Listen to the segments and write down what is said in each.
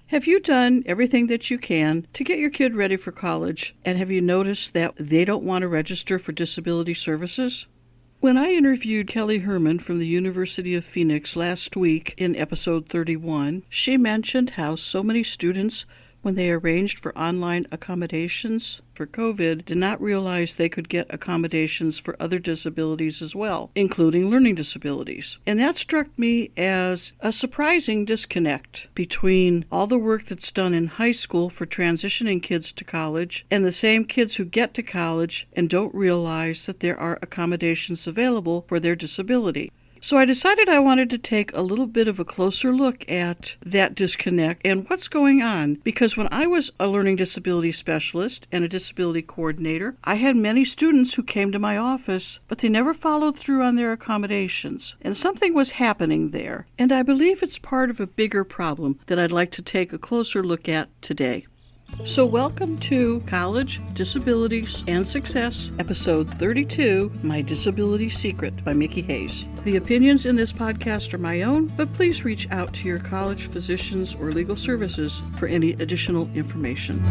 Have you done everything that you can to get your kid ready for college, and have you noticed that they don't want to register for disability services? When I interviewed Kelly Herman from the University of Phoenix last week in episode 31, she mentioned how so many students, when they arranged for online accommodations for COVID, did not realize they could get accommodations for other disabilities as well, including learning disabilities. And that struck me as a surprising disconnect between all the work that's done in high school for transitioning kids to college and the same kids who get to college and don't realize that there are accommodations available for their disability. So I decided I wanted to take a little bit of a closer look at that disconnect and what's going on, because when I was a learning disability specialist and a disability coordinator, I had many students who came to my office, but they never followed through on their accommodations, and something was happening there, and I believe it's part of a bigger problem that I'd like to take a closer look at today. So welcome to College, Disabilities, and Success, episode 32, My Disability Secret by Mickey Hayes. The opinions in this podcast are my own, but please reach out to your college physicians or legal services for any additional information.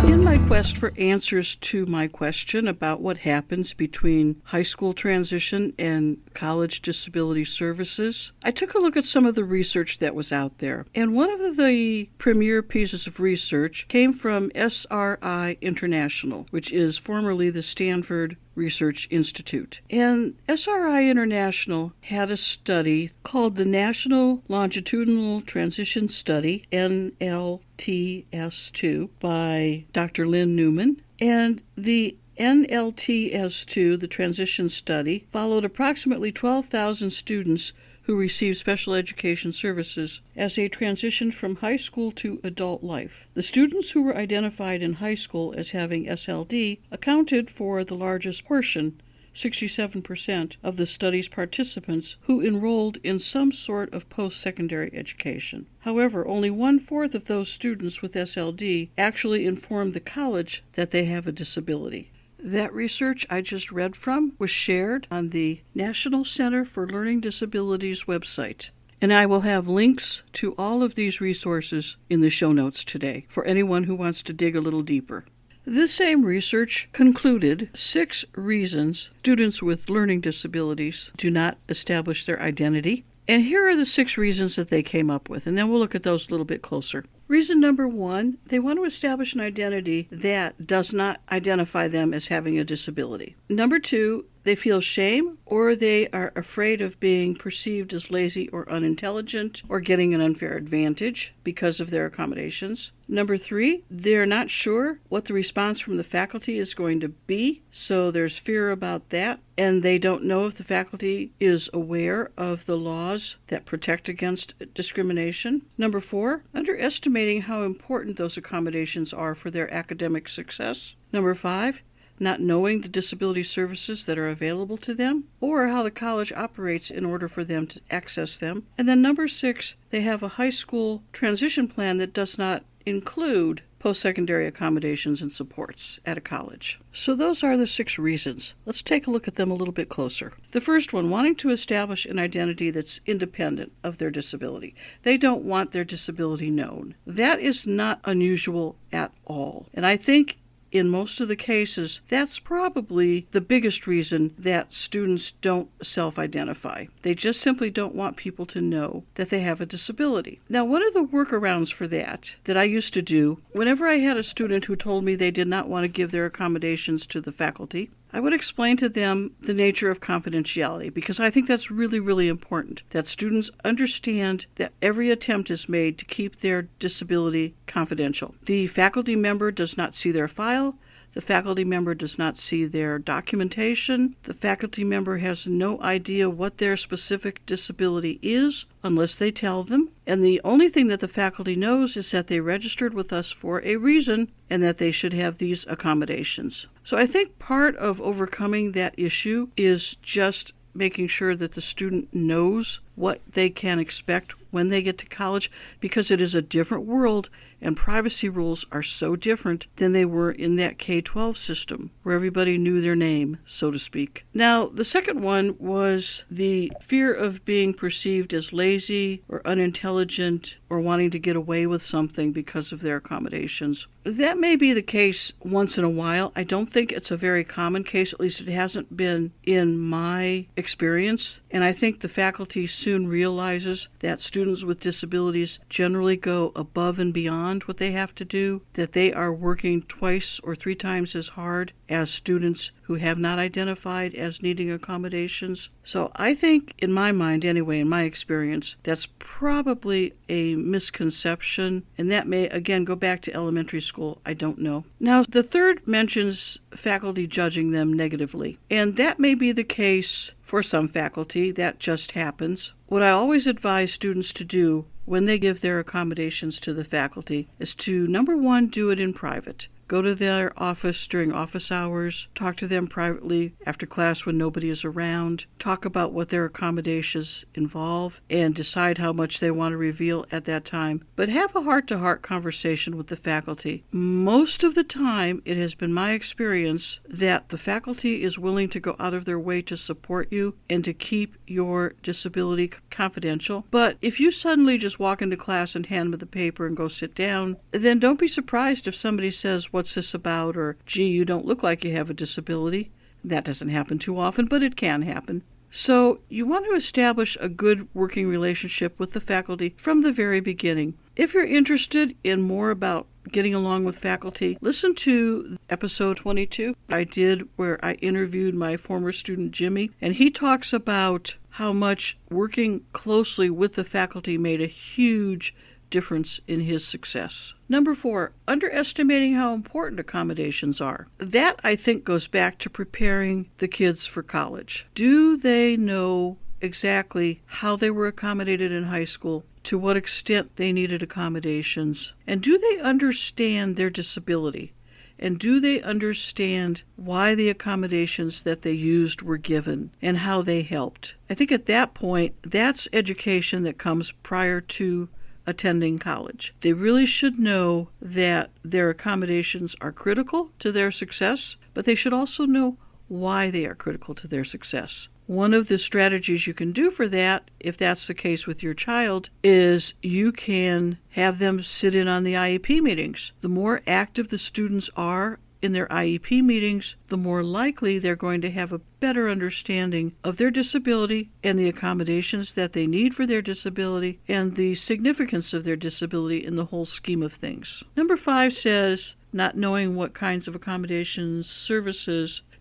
In my quest for answers to my question about what happens between high school transition and college disability services, I took a look at some of the research that was out there. And one of the premier pieces of research came from SRI International, which is formerly the Stanford Research Institute. And SRI International had a study called the National Longitudinal Transition Study, NLTS2, by Dr. Lynn Newman. And the NLTS2, the transition study, followed approximately 12,000 students who received special education services as they transitioned from high school to adult life. The students who were identified in high school as having SLD accounted for the largest portion, 67% of the study's participants who enrolled in some sort of post-secondary education. However, only 1/4 of those students with SLD actually informed the college that they have a disability. That research I just read from was shared on the National Center for Learning Disabilities website. And I will have links to all of these resources in the show notes today for anyone who wants to dig a little deeper. This same research concluded 6 reasons students with learning disabilities do not establish their identity. And here are the 6 reasons that they came up with, and then we'll look at those a little bit closer. Reason number 1, they want to establish an identity that does not identify them as having a disability. Number 2, they feel shame or they are afraid of being perceived as lazy or unintelligent or getting an unfair advantage because of their accommodations. Number 3, they're not sure what the response from the faculty is going to be, so there's fear about that, and they don't know if the faculty is aware of the laws that protect against discrimination. Number 4, underestimating how important those accommodations are for their academic success. Number 5, not knowing the disability services that are available to them or how the college operates in order for them to access them. And then number 6, they have a high school transition plan that does not include post-secondary accommodations and supports at a college. So those are the 6 reasons. Let's take a look at them a little bit closer. The first one, wanting to establish an identity that's independent of their disability. They don't want their disability known. That is not unusual at all. And I think in most of the cases, that's probably the biggest reason that students don't self-identify. They just simply don't want people to know that they have a disability. Now, one of the workarounds for that I used to do, whenever I had a student who told me they did not want to give their accommodations to the faculty, I would explain to them the nature of confidentiality, because I think that's really, really important, that students understand that every attempt is made to keep their disability confidential. The faculty member does not see their file. The faculty member does not see their documentation. The faculty member has no idea what their specific disability is unless they tell them. And the only thing that the faculty knows is that they registered with us for a reason and that they should have these accommodations. So I think part of overcoming that issue is just making sure that the student knows what they can expect when they get to college, because it is a different world and privacy rules are so different than they were in that K-12 system where everybody knew their name, so to speak. Now, the second one was the fear of being perceived as lazy or unintelligent or wanting to get away with something because of their accommodations. That may be the case once in a while. I don't think it's a very common case, at least it hasn't been in my experience. And I think the faculty soon realizes that students with disabilities generally go above and beyond what they have to do, that they are working twice or three times as hard as students who have not identified as needing accommodations. So I think, in my mind anyway, in my experience, that's probably a misconception, and that may, again, go back to elementary school. I don't know. Now, the third mentions faculty judging them negatively, and that may be the case for some faculty. That just happens. What I always advise students to do when they give their accommodations to the faculty is to, number one, do it in private. Go to their office during office hours, talk to them privately after class when nobody is around, talk about what their accommodations involve, and decide how much they want to reveal at that time. But have a heart-to-heart conversation with the faculty. Most of the time, it has been my experience that the faculty is willing to go out of their way to support you and to keep your disability confidential. But if you suddenly just walk into class and hand them the paper and go sit down, then don't be surprised if somebody says, "What's this about?" or, "Gee, you don't look like you have a disability." That doesn't happen too often, but it can happen. So you want to establish a good working relationship with the faculty from the very beginning. If you're interested in more about getting along with faculty, listen to episode 22 I did where I interviewed my former student Jimmy, and he talks about how much working closely with the faculty made a huge difference in his success. Number 4, underestimating how important accommodations are. That, I think, goes back to preparing the kids for college. Do they know exactly how they were accommodated in high school, to what extent they needed accommodations, and do they understand their disability? And do they understand why the accommodations that they used were given and how they helped? I think at that point, that's education that comes prior to attending college. They really should know that their accommodations are critical to their success, but they should also know why they are critical to their success. One of the strategies you can do for that, if that's the case with your child, is you can have them sit in on the IEP meetings. The more active the students are in their IEP meetings, the more likely they're going to have a better understanding of their disability and the accommodations that they need for their disability and the significance of their disability in the whole scheme of things. Number 5 says not knowing what kinds of accommodations,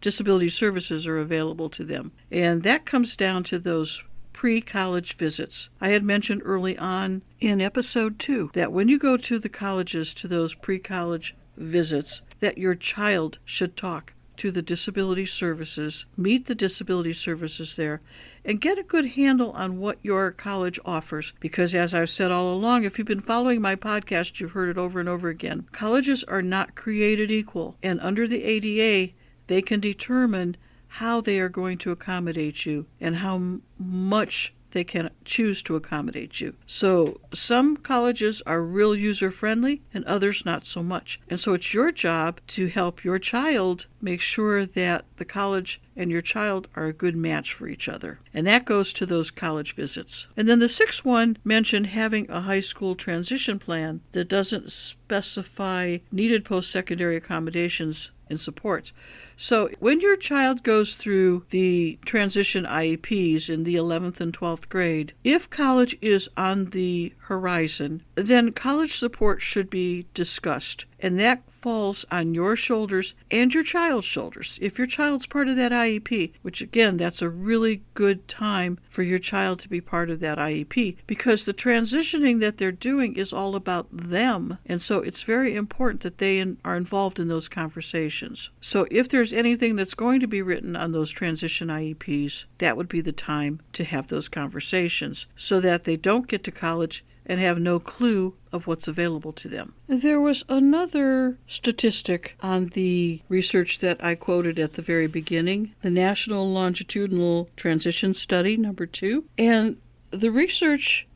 disability services are available to them. And that comes down to those pre-college visits. I had mentioned early on in episode 2 that when you go to the colleges, to those pre-college visits, that your child should talk to the disability services, meet the disability services there, and get a good handle on what your college offers. Because as I've said all along, if you've been following my podcast, you've heard it over and over again. Colleges are not created equal, and under the ADA, they can determine how they are going to accommodate you and how much they can choose to accommodate you. So some colleges are real user-friendly and others not so much. And so it's your job to help your child make sure that the college and your child are a good match for each other. And that goes to those college visits. And then the 6th one mentioned having a high school transition plan that doesn't specify needed post-secondary accommodations and supports. So when your child goes through the transition IEPs in the 11th and 12th grade, if college is on the horizon, then college support should be discussed. And that falls on your shoulders and your child's shoulders. If your child's part of that IEP, which again, that's a really good time for your child to be part of that IEP, because the transitioning that they're doing is all about them. And so it's very important that they are involved in those conversations. So if there's anything that's going to be written on those transition IEPs, that would be the time to have those conversations so that they don't get to college and have no clue of what's available to them. There was another statistic on the research that I quoted at the very beginning, the National Longitudinal Transition Study, number 2. And the research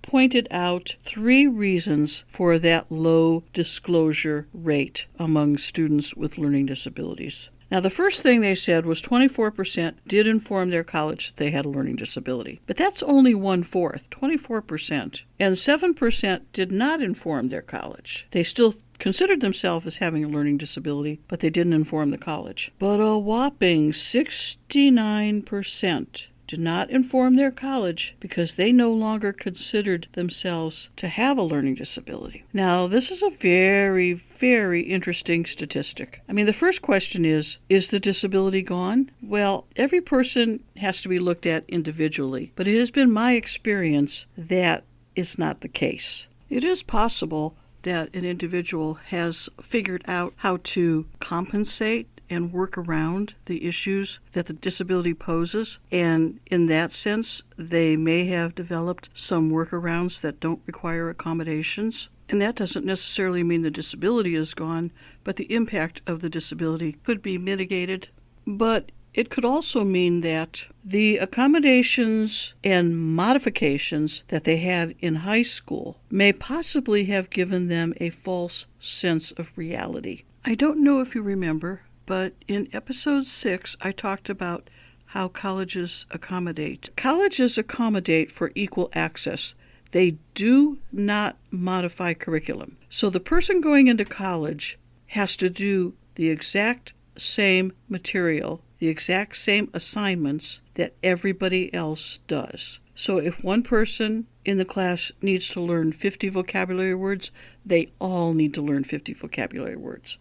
pointed out 3 reasons for that low disclosure rate among students with learning disabilities. Now, the first thing they said was 24% did inform their college that they had a learning disability. But that's only 1/4, 24%. And 7% did not inform their college. They still considered themselves as having a learning disability, but they didn't inform the college. But a whopping 69% did not inform their college because they no longer considered themselves to have a learning disability. Now, this is a very, very interesting statistic. I mean, the first question is the disability gone? Well, every person has to be looked at individually, but it has been my experience that is not the case. It is possible that an individual has figured out how to compensate and work around the issues that the disability poses. And in that sense, they may have developed some workarounds that don't require accommodations. And that doesn't necessarily mean the disability is gone, but the impact of the disability could be mitigated. But it could also mean that the accommodations and modifications that they had in high school may possibly have given them a false sense of reality. I don't know if you remember, but in episode 6, I talked about how colleges accommodate. Colleges accommodate for equal access. They do not modify curriculum. So the person going into college has to do the exact same material, the exact same assignments that everybody else does. So if one person in the class needs to learn 50 vocabulary words, they all need to learn 50 vocabulary words.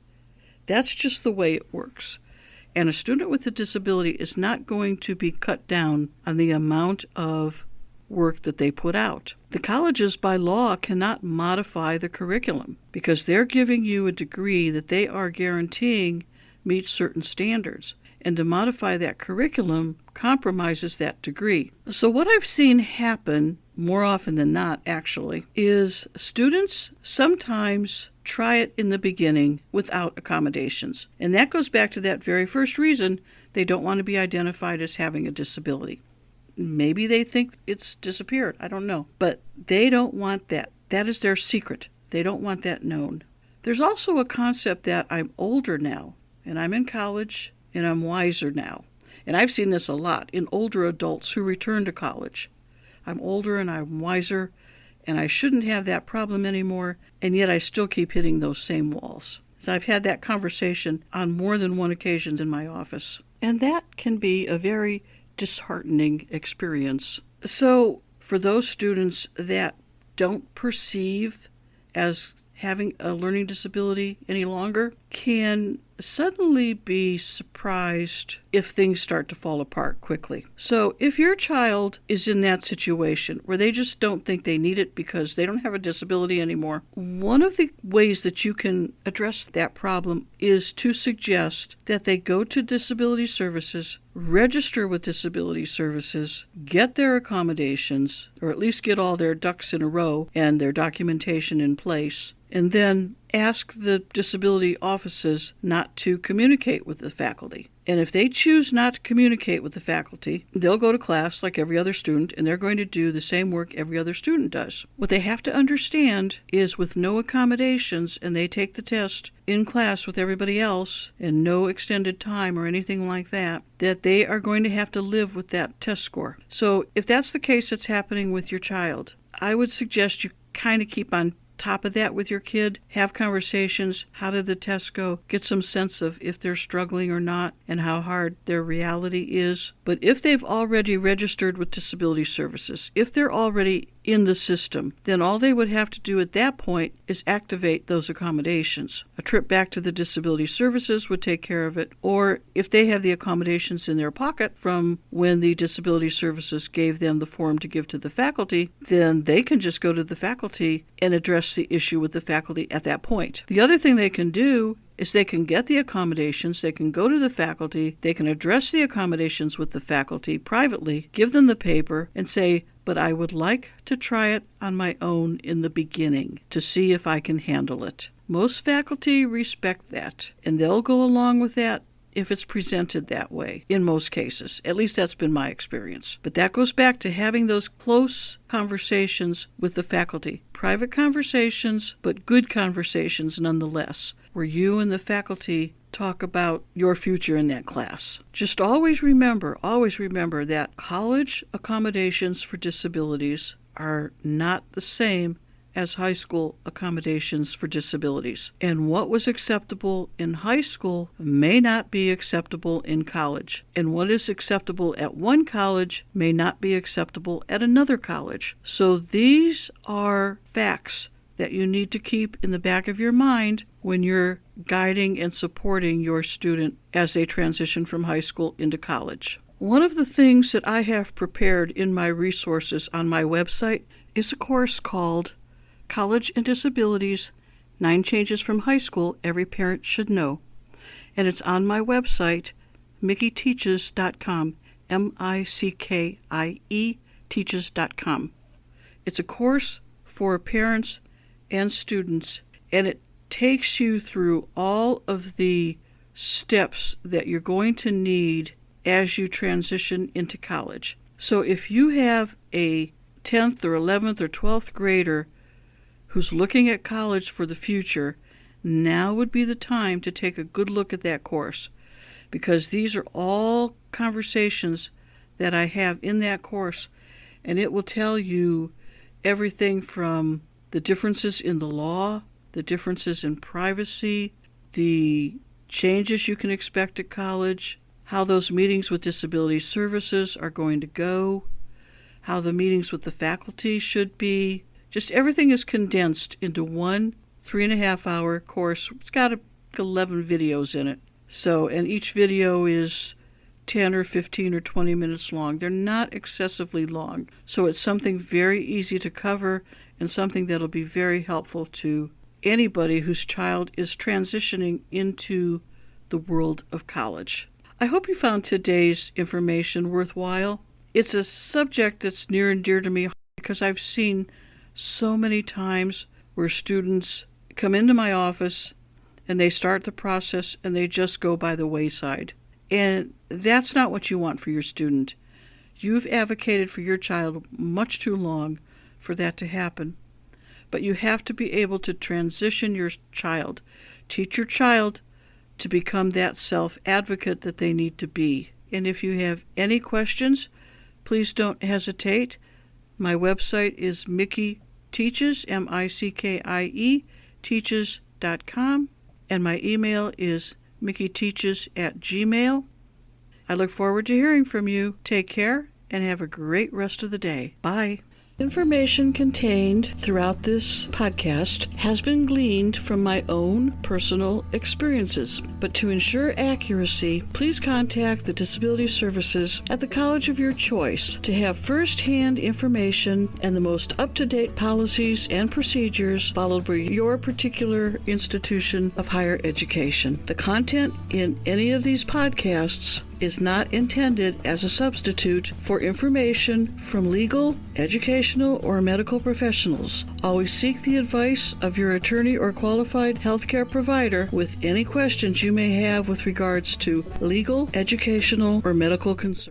That's just the way it works. And a student with a disability is not going to be cut down on the amount of work that they put out. The colleges, by law, cannot modify the curriculum because they're giving you a degree that they are guaranteeing meets certain standards. And to modify that curriculum compromises that degree. So what I've seen happen, more often than not actually, is students sometimes try it in the beginning without accommodations. And that goes back to that very first reason they don't want to be identified as having a disability. Maybe they think it's disappeared. I don't know. But they don't want that. That is their secret. They don't want that known. There's also a concept that I'm older now, and I'm in college, and I'm wiser now. And I've seen this a lot in older adults who return to college. I'm older and I'm wiser, and I shouldn't have that problem anymore, and yet I still keep hitting those same walls. So I've had that conversation on more than one occasion in my office. And that can be a very disheartening experience. So for those students that don't perceive as having a learning disability any longer, can suddenly be surprised if things start to fall apart quickly. So if your child is in that situation where they just don't think they need it because they don't have a disability anymore, one of the ways that you can address that problem is to suggest that they go to disability services, register with disability services, get their accommodations, or at least get all their ducks in a row and their documentation in place, and then ask the disability offices not to communicate with the faculty. And if they choose not to communicate with the faculty, they'll go to class like every other student, and they're going to do the same work every other student does. What they have to understand is with no accommodations, and they take the test in class with everybody else, and no extended time or anything like that, that they are going to have to live with that test score. So if that's the case that's happening with your child, I would suggest you kind of keep on top of that with your kid, have conversations, how did the test go, get some sense of if they're struggling or not and how hard their reality is. But if they've already registered with disability services, if they're already in the system, then all they would have to do at that point is activate those accommodations. A trip back to the disability services would take care of it, or if they have the accommodations in their pocket from when the disability services gave them the form to give to the faculty, then they can just go to the faculty and address the issue with the faculty at that point. The other thing they can do is they can get the accommodations, they can go to the faculty, they can address the accommodations with the faculty privately, give them the paper, and say, but I would like to try it on my own in the beginning to see if I can handle it. Most faculty respect that, and they'll go along with that if it's presented that way, in most cases. At least that's been my experience. But that goes back to having those close conversations with the faculty. Private conversations, but good conversations nonetheless, where you and the faculty talk about your future in that class. Just always remember that college accommodations for disabilities are not the same as high school accommodations for disabilities. And what was acceptable in high school may not be acceptable in college. And what is acceptable at one college may not be acceptable at another college. So these are facts that you need to keep in the back of your mind when you're guiding and supporting your student as they transition from high school into college. One of the things that I have prepared in my resources on my website is a course called College and Disabilities, 9 Changes from High School Every Parent Should Know. And it's on my website, mickieteaches.com, MICKIE teaches.com. It's a course for parents and students, and it takes you through all of the steps that you're going to need as you transition into college. So if you have a 10th or 11th or 12th grader who's looking at college for the future, now would be the time to take a good look at that course, because these are all conversations that I have in that course, and it will tell you everything from the differences in the law, the differences in privacy, the changes you can expect at college, how those meetings with disability services are going to go, how the meetings with the faculty should be. Just everything is condensed into one 3.5-hour course. It's got 11 videos in it. So, and each video is 10 or 15 or 20 minutes long. They're not excessively long. So it's something very easy to cover and something that'll be very helpful to anybody whose child is transitioning into the world of college. I hope you found today's information worthwhile. It's a subject that's near and dear to me because I've seen so many times where students come into my office and they start the process and they just go by the wayside. And that's not what you want for your student. You've advocated for your child much too long for that to happen. But you have to be able to transition your child, teach your child to become that self-advocate that they need to be. And if you have any questions, please don't hesitate. My website is Mickey Teaches, MICKIE teaches.com, and my email is mickeyteaches@gmail.com. I look forward to hearing from you. Take care and have a great rest of the day. Bye. Information contained throughout this podcast has been gleaned from my own personal experiences, but to ensure accuracy, please contact the disability services at the college of your choice to have first-hand information and the most up-to-date policies and procedures followed by your particular institution of higher education. The content in any of these podcasts is not intended as a substitute for information from legal, educational, or medical professionals. Always seek the advice of your attorney or qualified healthcare provider with any questions you may have with regards to legal, educational, or medical concerns.